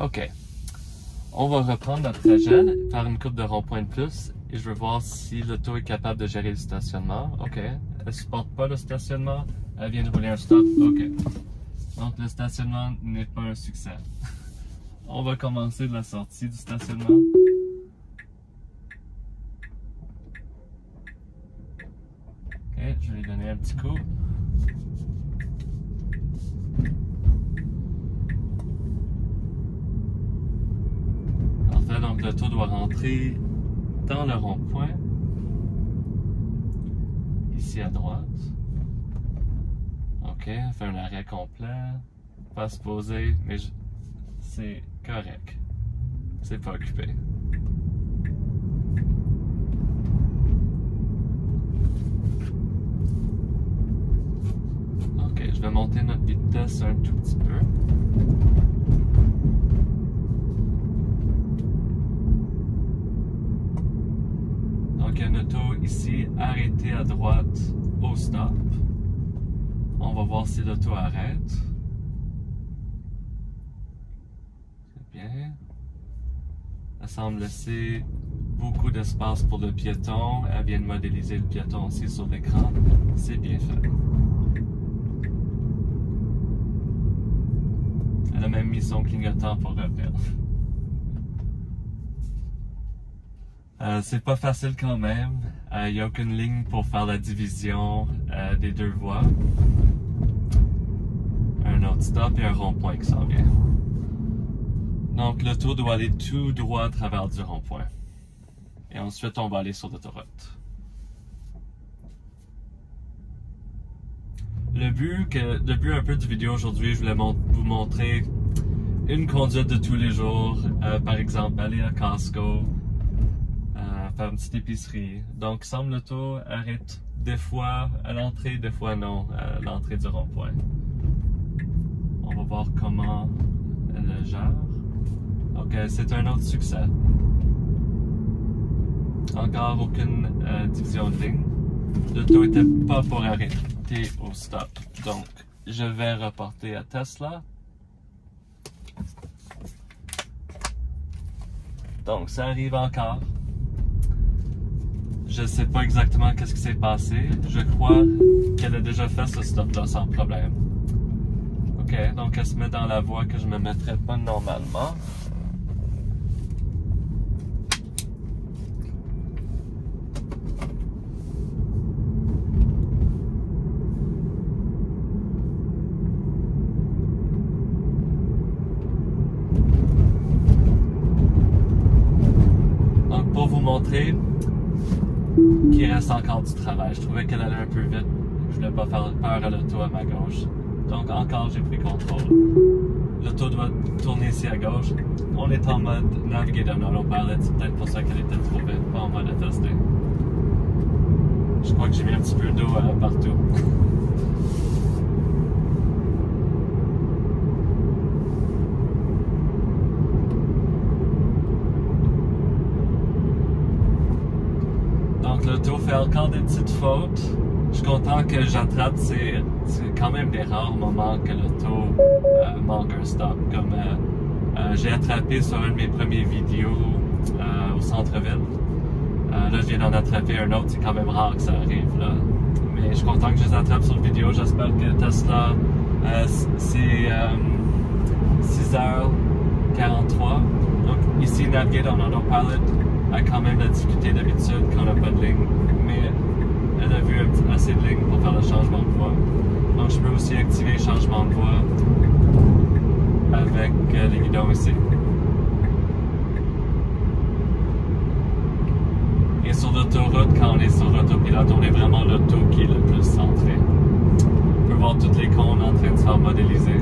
OK. On va reprendre notre trajet, faire une coupe de rond-point de plus et je veux voir si l'auto est capable de gérer le stationnement. OK. Elle ne supporte pas le stationnement. Elle vient de rouler un stop. OK. Donc le stationnement n'est pas un succès. On va commencer de la sortie du stationnement. OK, je vais lui donner un petit coup. Parfait, donc l'auto doit rentrer dans le rond-point. Ici à droite. OK, fait un arrêt complet. Pas se poser, mais c'est correct. C'est pas occupé. OK, je vais monter notre vitesse un tout petit peu. Donc, il y a une auto ici arrêtée à droite au stop. On va voir si l'auto arrête. C'est bien. Elle semble laisser beaucoup d'espace pour le piéton. Elle vient de modéliser le piéton aussi sur l'écran. C'est bien fait. Elle a même mis son clignotant pour repère. C'est pas facile quand même. Il n'y a aucune ligne pour faire la division des deux voies. Un autre stop et un rond-point qui s'en vient. Donc l'auto doit aller tout droit à travers du rond-point. Et ensuite on va aller sur l'autoroute. Le but un peu du vidéo aujourd'hui, je voulais vous montrer une conduite de tous les jours. Par exemple, aller à Costco. Faire une petite épicerie. Donc, semble l'auto arrête des fois à l'entrée, des fois non, à l'entrée du rond-point. On va voir comment elle le gère. Ok, c'est un autre succès. Encore aucune division de ligne. L'auto n'était pas pour arrêter au stop. Donc, je vais reporter à Tesla. Donc, ça arrive encore. Je ne sais pas exactement qu'est-ce qui s'est passé. Je crois qu'elle a déjà fait ce stop-là sans problème. OK, donc elle se met dans la voie que je ne me mettrais pas normalement. Donc pour vous montrer qu'il reste encore du travail. Je trouvais qu'elle allait un peu vite. Je voulais pas faire peur à l'auto à ma gauche. Donc encore, j'ai pris contrôle. L'auto doit tourner ici à gauche. On est en mode Navigator Autopilot. C'est peut-être pour ça qu'elle était trop vite, pas en mode attesté. Je crois que j'ai mis un petit peu d'eau partout. Donc l'auto fait encore des petites fautes. Je suis content que j'attrape. C'est quand même des rares moments que l'auto manque un stop. Comme j'ai attrapé sur un de mes premiers vidéos au centre-ville. Là, je viens d'en attraper un autre. C'est quand même rare que ça arrive là. Mais je suis content que je les attrape sur vidéo. J'espère que Tesla, c'est 6h43. Donc ici, Navigator en Autopilot a quand même la difficulté d'habitude quand on n'a pas de ligne. Mais elle a vu assez de lignes pour faire le changement de voie. Donc je peux aussi activer le changement de voie avec les guidons ici. Et sur l'autoroute, quand on est sur l'autopilote, on est vraiment l'auto qui est le plus centré. On peut voir toutes les cônes en train de se faire modéliser.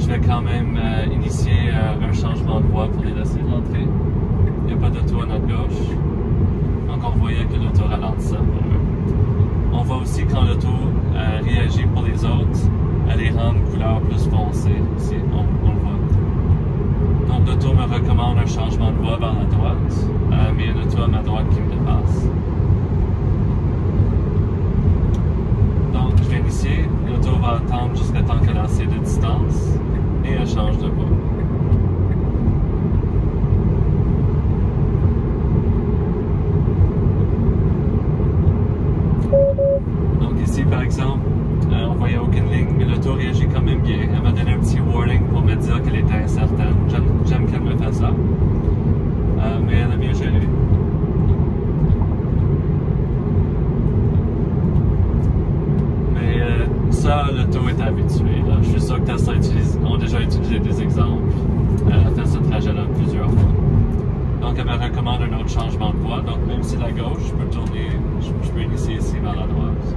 je vais quand même initier un changement de voie pour les laisser rentrer. Il n'y a pas d'auto à notre gauche. Donc on voyait que l'auto ralentissait pour eux. On voit aussi quand l'auto réagit pour les autres, elle les rend une couleur plus foncée. Ici, on le voit. Donc l'auto me recommande un changement de voie vers la droite, mais il y a une auto à ma droite qui me dépasse. Donc je vais initier, l'auto va attendre jusqu'à temps qu'elle a assez de distance et elle change de voie. Donc ici par exemple, on voyait aucune ligne, mais l'auto réagit quand même bien. Elle m'a donné un petit warning pour me dire qu'elle était incertaine. J'aime qu'elle me fasse ça. Mais elle a bien géré. Mais ça, l'auto est habitué. Là. Je suis sûr que Tesla ont déjà utilisé des exemples. Elle a fait ce trajet-là plusieurs fois. Donc elle me recommande un autre changement de voie. Donc même si la gauche, je peux tourner, je peux initier ici vers la droite.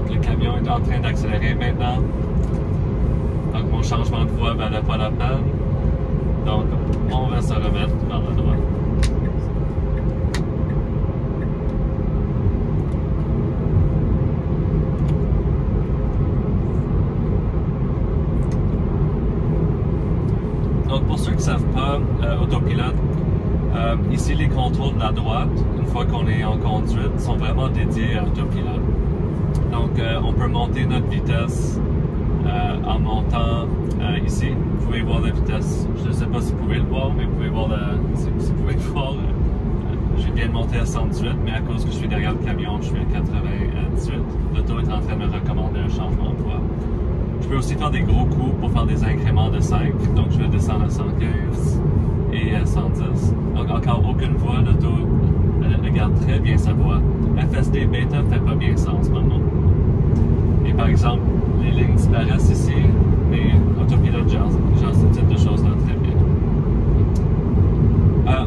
Le camion est en train d'accélérer maintenant. Donc mon changement de voie ne valait pas la peine. Donc on va se remettre vers la droite. Donc pour ceux qui ne savent pas, autopilote, ici les contrôles de la droite, une fois qu'on est en conduite, sont vraiment dédiés à autopilote. Donc, on peut monter notre vitesse en montant ici. Vous pouvez voir la vitesse. Je ne sais pas si vous pouvez le voir, mais vous pouvez voir si vous pouvez le voir. Je viens de monter à 118, mais à cause que je suis derrière le camion, je suis à 98. L'auto est en train de me recommander un changement de voie. Je peux aussi faire des gros coups pour faire des incréments de 5. Donc, je vais descendre à 115 et à 110. Donc, encore aucune voie. L'auto regarde très bien sa voie. FSD Beta ne fait pas bien ça en ce moment. Et par exemple, les lignes disparaissent ici, mais autopilote gère ce type de choses-là très bien.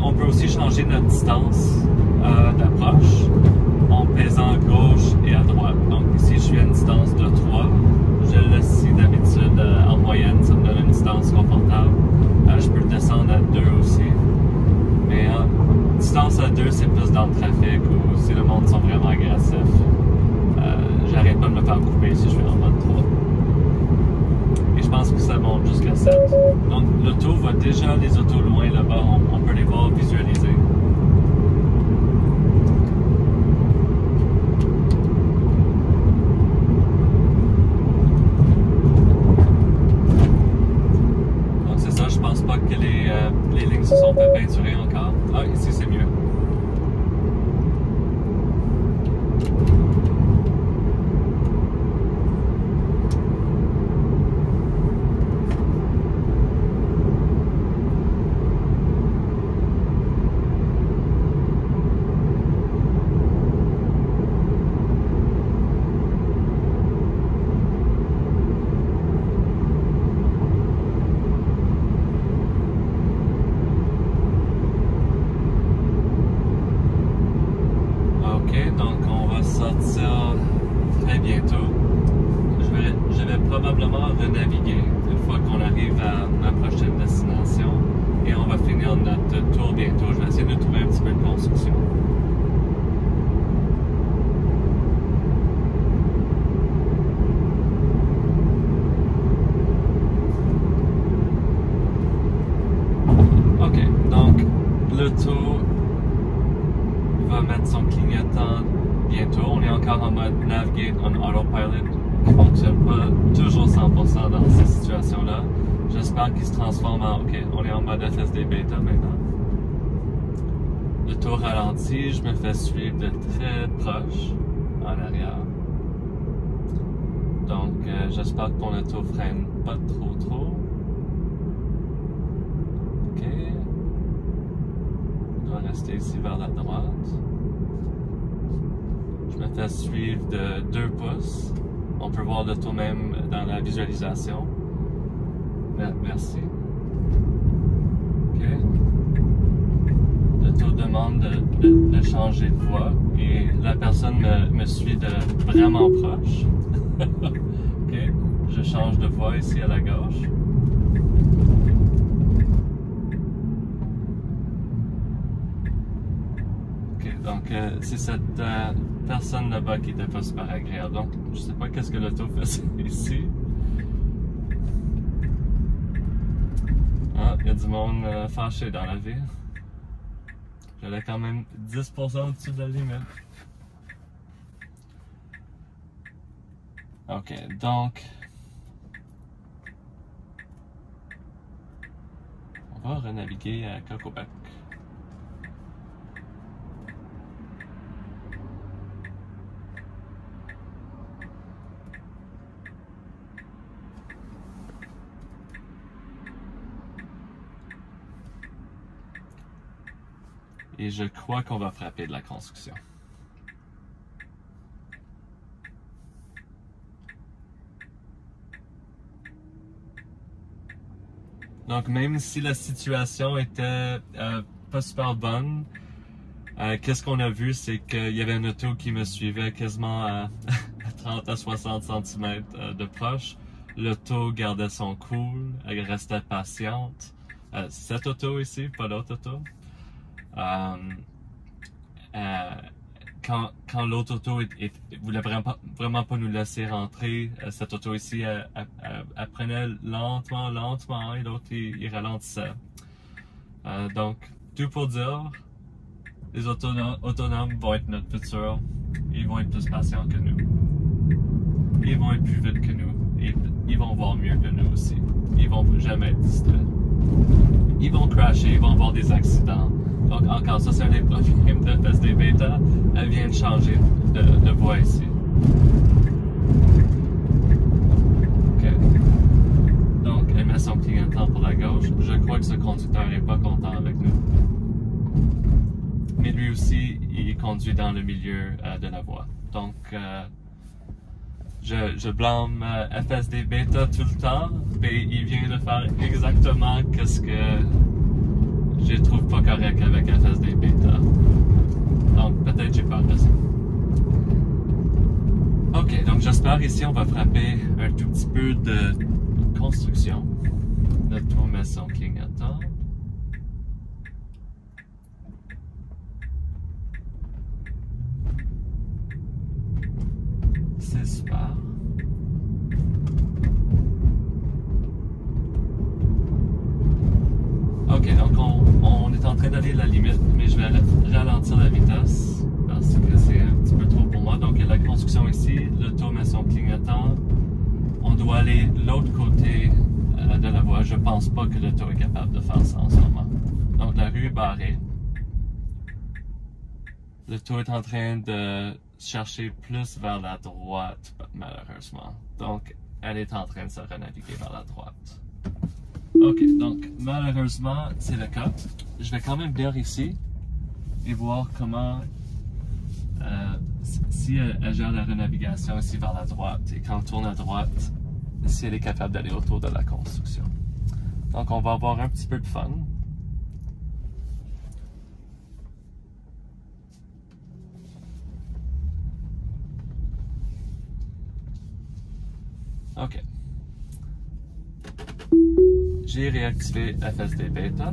On peut aussi changer notre distance d'approche en pesant à gauche et à droite. Donc ici, je suis à une distance de 3. Je le laisse ici d'habitude en moyenne, ça me donne une distance confortable. Je peux le descendre à 2 aussi. Mais distance à 2, c'est plus dans le trafic ou si le monde sont vraiment agressifs. J'arrête pas de me faire couper si je suis en mode 3. Et je pense que ça monte jusqu'à 7. Donc l'auto voit déjà les autos loin là-bas, on peut les voir visualiser. Donc c'est ça, je pense pas que les lignes se sont fait peinturer encore. Ah, ici c'est mieux. Donc on va sortir très bientôt. Je vais probablement renaviguer une fois qu'on arrive à ma prochaine destination et on va finir notre tour bientôt. Je vais essayer de trouver un petit peu de construction. Ok, donc l'auto va mettre son clignotant bientôt. On est encore en mode Navigate on Autopilot qui ne fonctionne pas toujours 100% dans ces situations-là. J'espère qu'il se transforme en OK, on est en mode FSD Beta maintenant. Le tour ralenti, je me fais suivre de très proche en arrière. Donc j'espère que ton auto freine pas trop. OK. On doit rester ici vers la droite. Je me fais suivre de 2 pouces. On peut voir l'auto même dans la visualisation. Merci. OK. L'auto demande demande de changer de voie et la personne me suit de vraiment proche. Ok, je change de voie ici à la gauche. Ok, donc c'est cette personne là-bas qui n'était pas super agréable. Donc je sais pas qu'est-ce que l'auto faisait ici. Ah, il y a du monde fâché dans la ville. J'allais quand même 10% au-dessus de la limite. Ok, donc on va renaviguer à Cocobec. Et je crois qu'on va frapper de la construction. Donc même si la situation était pas super bonne, qu'est-ce qu'on a vu, c'est qu'il y avait une auto qui me suivait quasiment à 30 à 60 cm de proche. L'auto gardait son cool, elle restait patiente. Cette auto ici, pas l'autre auto. Quand l'autre auto voulait vraiment pas nous laisser rentrer, cette auto ici, elle prenait lentement, et l'autre, il ralentissait. Donc, tout pour dire, les autonomes vont être notre futur. Ils vont être plus patients que nous. Ils vont être plus vite que nous. Ils vont voir mieux que nous aussi. Ils vont jamais être distraits. Ils vont crasher, ils vont avoir des accidents. Donc encore ça, c'est un des problèmes de FSD Beta. Elle vient de changer de voie ici. Ok. Donc elle met son clignotant pour la gauche. Je crois que ce conducteur n'est pas content avec nous. Mais lui aussi, il conduit dans le milieu de la voie. Donc je blâme FSD Beta tout le temps, mais il vient de faire exactement ce que je trouve pas correct avec FSD Beta. Donc peut-être j'ai peur de ça. Ok, donc j'espère ici on va frapper un tout petit peu de construction. L'auto met son clignotant. C'est super. Ok, donc on est en train d'aller à la limite, mais je vais ralentir la vitesse parce que c'est un petit peu trop pour moi. Donc il y a la construction ici, l'auto met son clignotant. On doit aller de l'autre côté de la voie. Je pense pas que l'auto est capable de faire ça en ce moment. Donc la rue est barrée. L'auto est en train de chercher plus vers la droite, malheureusement. Donc, elle est en train de se renaviguer vers la droite. Ok, donc, malheureusement, c'est le cas. Je vais quand même venir ici et voir comment, si elle gère la renavigation ici vers la droite et quand on tourne à droite, si elle est capable d'aller autour de la construction. Donc, on va avoir un petit peu de fun. Ok. J'ai réactivé FSD Beta.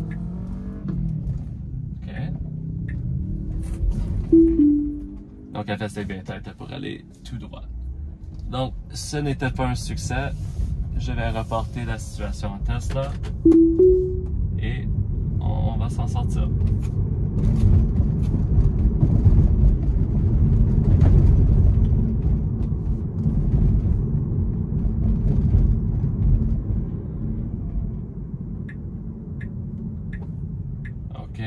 Ok. Donc FSD Beta était pour aller tout droit. Donc ce n'était pas un succès. Je vais reporter la situation à Tesla. Et on va s'en sortir. Ok,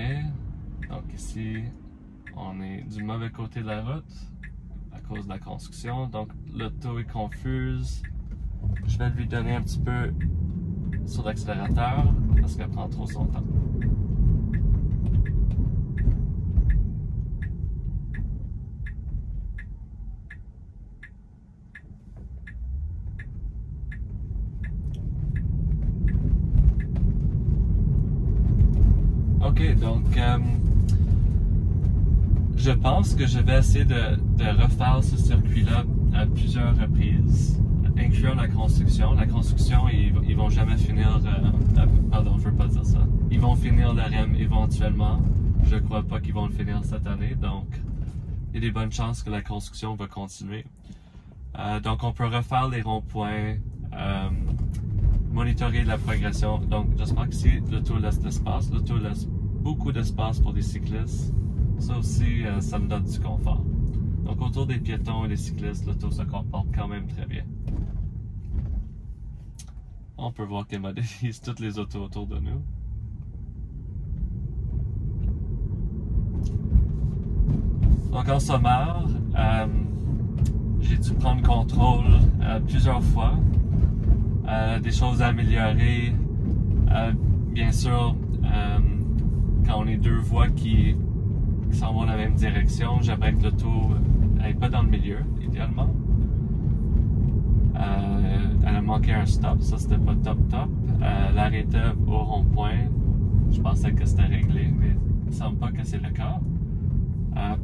donc ici, on est du mauvais côté de la route à cause de la construction, donc l'auto est confuse. Je vais lui donner un petit peu sur l'accélérateur parce qu'elle prend trop son temps. Ok, donc je pense que je vais essayer de refaire ce circuit-là à plusieurs reprises, incluant la construction. La construction, ils vont jamais finir... pardon, je veux pas dire ça. Ils vont finir le REM éventuellement. Je crois pas qu'ils vont le finir cette année, donc il y a des bonnes chances que la construction va continuer. Donc on peut refaire les ronds-points, monitorer la progression. Donc j'espère que si l'auto laisse d'espace, l'auto laisse beaucoup d'espace pour les cyclistes. Ça aussi, ça me donne du confort. Donc autour des piétons et des cyclistes, l'auto se comporte quand même très bien. On peut voir qu'elle modélise toutes les autos autour de nous. Donc en sommaire, j'ai dû prendre contrôle plusieurs fois. Des choses à améliorer. Bien sûr, quand on est deux voies qui s'en vont dans la même direction, j'aimerais que l'auto n'aille pas dans le milieu, idéalement. Elle a manqué un stop, ça c'était pas top. Elle arrêtait au rond-point. Je pensais que c'était réglé, mais il ne semble pas que c'est le cas.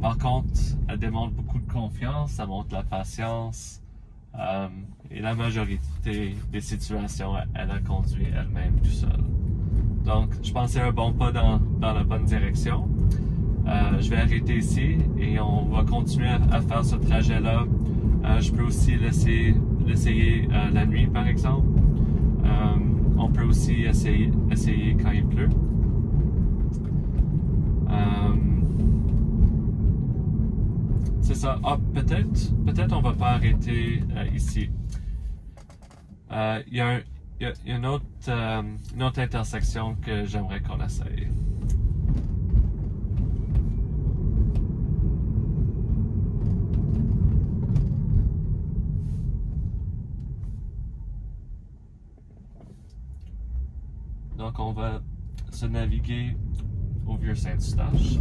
Par contre, elle démontre beaucoup de confiance, ça montre la patience. Et la majorité des situations, elle a conduit elle-même tout seul. Donc, je pense que c'est un bon pas dans la bonne direction. Je vais arrêter ici et on va continuer à faire ce trajet-là. Je peux aussi l'essayer la nuit, par exemple. On peut aussi essayer quand il pleut. C'est ça. Ah, peut-être on va pas arrêter ici. Il y a une autre intersection que j'aimerais qu'on essaye. Donc on va se naviguer au Vieux-Saint-Eustache.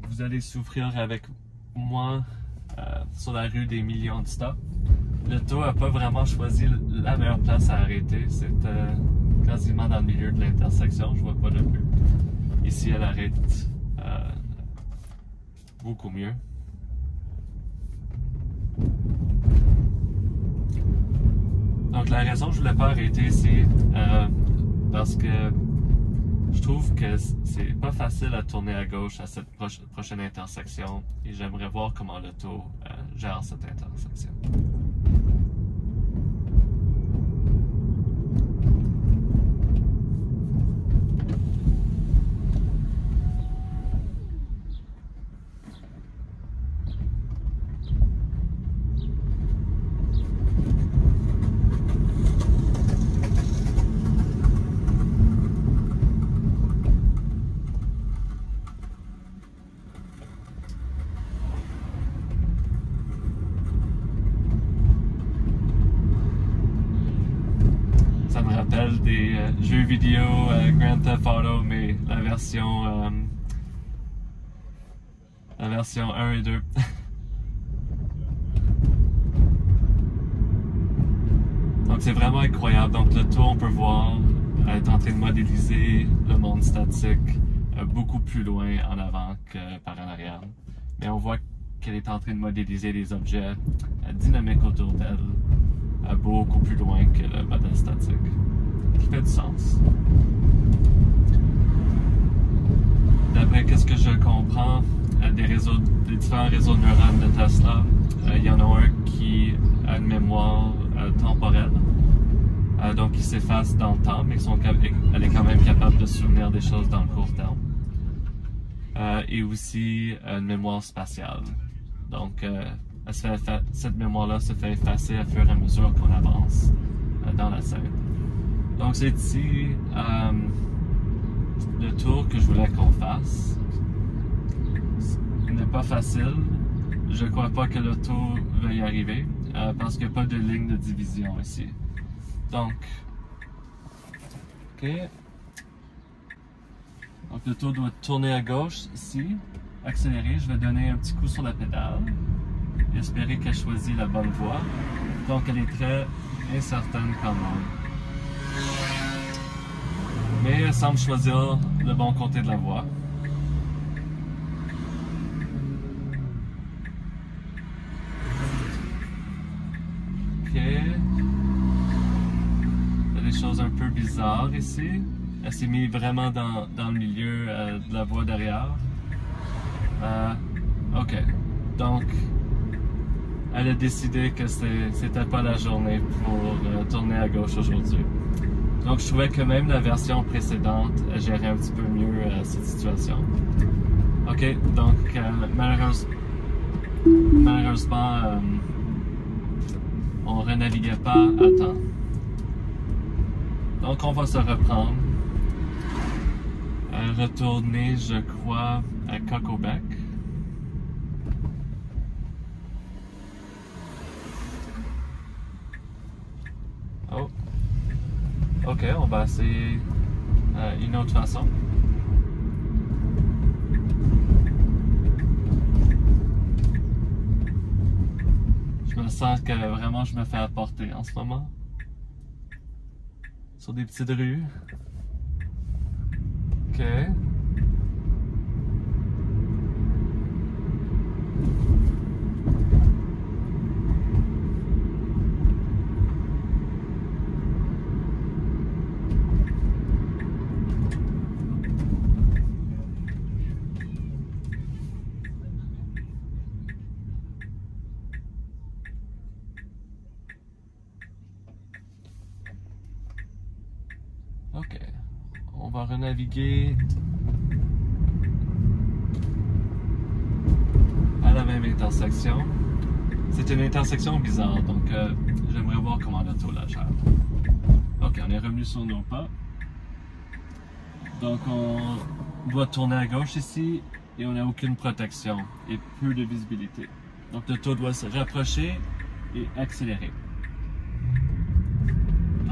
Vous allez souffrir avec moi sur la rue des millions de stops. L'auto n'a pas vraiment choisi la meilleure place à arrêter. C'était quasiment dans le milieu de l'intersection, je vois pas de but. Ici, elle arrête beaucoup mieux. Donc la raison que je voulais pas arrêter, c'est parce que je trouve que c'est pas facile à tourner à gauche à cette prochaine intersection et j'aimerais voir comment l'auto gère cette intersection. Des jeux vidéo Grand Theft Auto, mais la version 1 et 2. Donc c'est vraiment incroyable. Donc l'auto, on peut voir, est en train de modéliser le monde statique beaucoup plus loin en avant que par en arrière. Mais on voit qu'elle est en train de modéliser des objets dynamiques autour d'elle beaucoup plus loin que le modèle statique. Qui fait du sens. D'après ce que je comprends des différents réseaux de neurones de Tesla, il y en a un qui a une mémoire temporelle, donc il s'efface dans le temps, mais elle est quand même capable de se souvenir des choses dans le court terme. Et aussi une mémoire spatiale. Donc cette mémoire-là se fait effacer à fur et à mesure qu'on avance dans la scène. Donc c'est ici le tour que je voulais qu'on fasse. Ce n'est pas facile. Je ne crois pas que l'auto va y arriver parce qu'il n'y a pas de ligne de division ici. Donc, ok. Donc l'auto doit tourner à gauche ici, accélérer. Je vais donner un petit coup sur la pédale et espérer qu'elle choisit la bonne voie. Donc elle est très incertaine quand même. Mais elle semble choisir le bon côté de la voie. Ok. Il y a des choses un peu bizarres ici. Elle s'est mise vraiment dans le milieu de la voie derrière. Ok. Donc, elle a décidé que c'était pas la journée pour tourner à gauche aujourd'hui. Donc, je trouvais que même la version précédente gérait un petit peu mieux cette situation. Ok, donc malheureusement, on renaviguait pas à temps. Donc, on va se reprendre. Retourner, je crois, à Cocobec. Oh. Ok, on va essayer une autre façon. Je me sens que vraiment je me fais apporter en ce moment. Sur des petites rues. Ok. Ok. On va renaviguer à la même intersection. C'est une intersection bizarre, donc j'aimerais voir comment l'auto la gère. Ok, on est revenu sur nos pas. Donc on doit tourner à gauche ici et on n'a aucune protection et peu de visibilité. Donc l'auto doit se rapprocher et accélérer.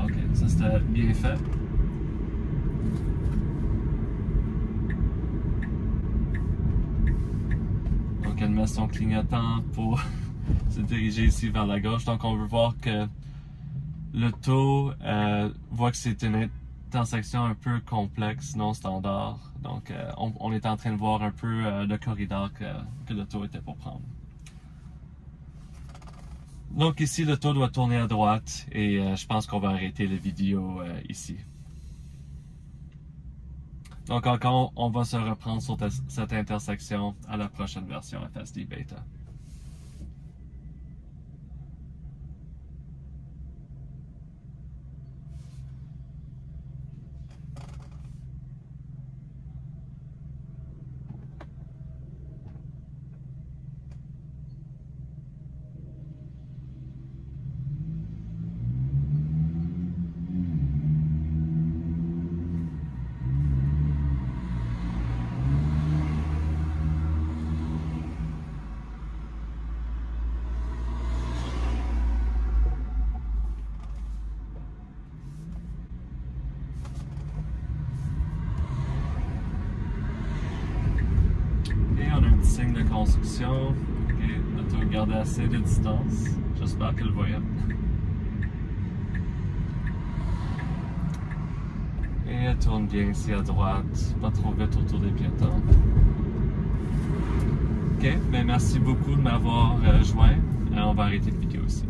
Ok, ça c'était bien fait. Donc elle met son clignotant pour se diriger ici vers la gauche. Donc on veut voir que l'auto voit que c'est une intersection un peu complexe, non standard. Donc on est en train de voir un peu le corridor que l'auto était pour prendre. Donc ici l'auto doit tourner à droite et je pense qu'on va arrêter la vidéo ici. Donc encore, on va se reprendre sur cette intersection à la prochaine version FSD Beta. Signe de construction. Ok, l'auto garde assez de distance. J'espère qu'elle le voyait. Et elle tourne bien ici à droite, pas trop vite autour des piétons. Ok, ben merci beaucoup de m'avoir joint. On va arrêter la vidéo ici.